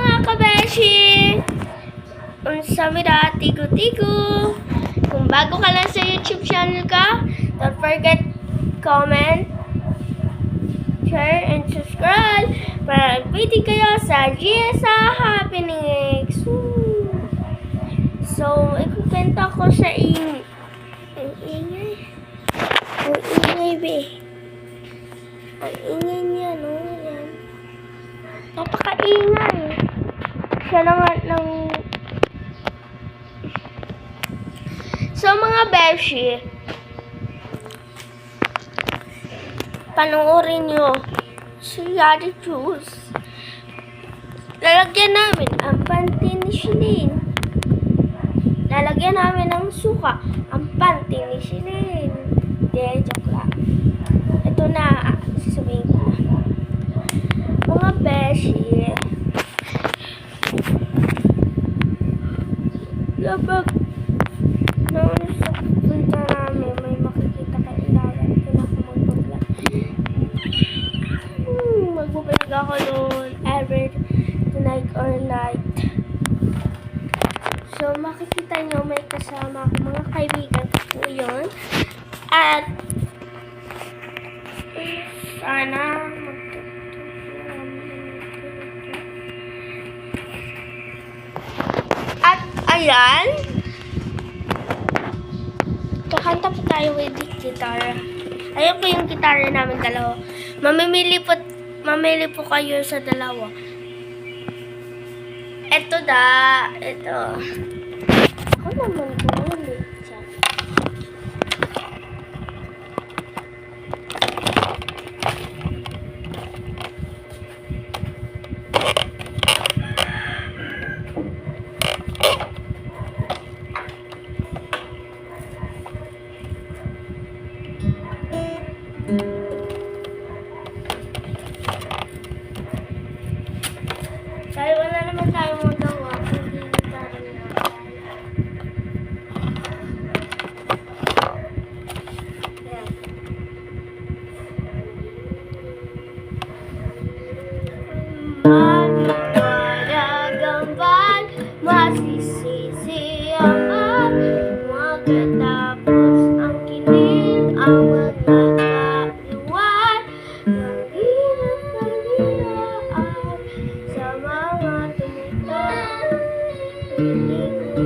mga kabeshi! Unsa mi da, tigo-tigo! Kung bago ka lang sa YouTube channel ka, don't forget comment, share, and subscribe para updated kayo sa GSA Happenings. So, ikukwento ko sa inyo. Ang ingay. Ang ingay, be. Ang ingay niya, no? Yan. Napaka-ingay. Siya na nga ng... So, mga beshi, panoorin nyo si Yari Juice. Lalagyan namin ang panty ni Shilin. Lalagyan namin ng suka ang panty ni Shilin. Hindi, joke lang. Ito na, sasabihin ko na. Mga beshi, kapag noon sa punta namin, may makikita kayo ilagan. Pinakamagpaglag. Magbubulag ako noon every tonight or night. So, makikita nyo may kasama ako mga kaibigan ko yun. At sana at ayan, kakanta po tayo with the guitar. Ayun po yung guitar namin dalawa. Mamili po kayo sa dalawa. Ito ito. Ako naman bumili siya. Dahil wala naman tayo magawa kung hindi tayo maliwanag ang bal, masisisi ang bal, magkatapos ang kilin, ang magkakaliwan, ng hirap-kalilaan sa mga tumitang, hindi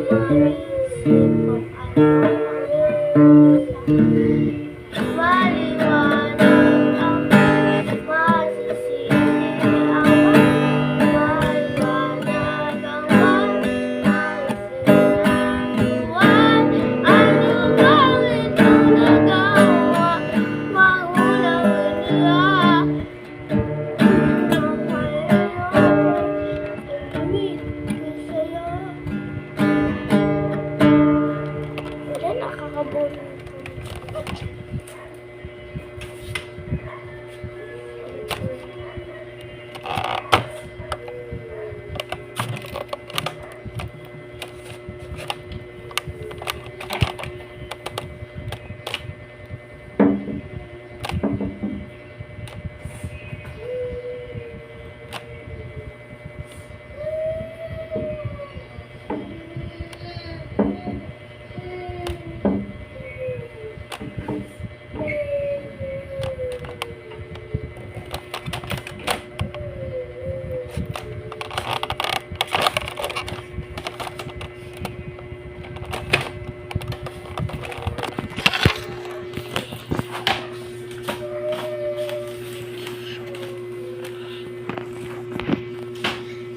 ko maisip kung ano maliwanag ang bal, masisisi ang bal, maliwanag ang bal, masisiliwan, ano bang ito nagawa, mahulang nila.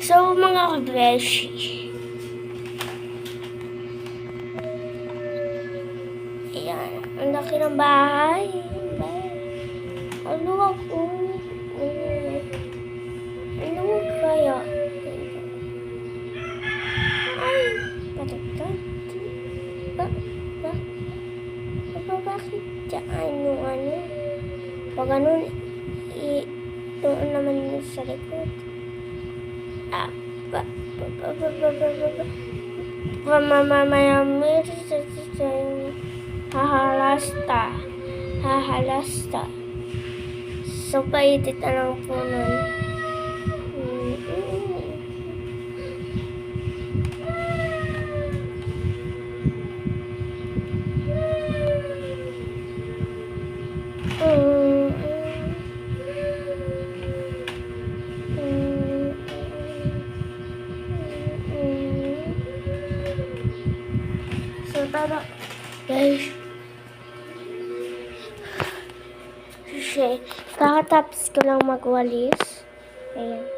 So, mga kabeshi, ayan, ang laki ng bahay. Ano ako? Ano kaya? Ay, patagkat. Bakit dyan yung ano? Pag ganun, doon naman yung sa likod. Pamamayamir sa hahalasta. So, paedit na lang po nun. guys. Kasi, kakatapos ko lang magwalis. Ayan.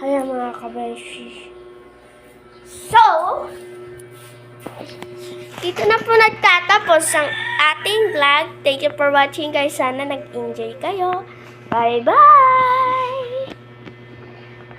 Ayan mga kabeshi. So, dito na po nagtatapos ang ating vlog. Thank you for watching guys. Sana nag-enjoy kayo. Bye-bye!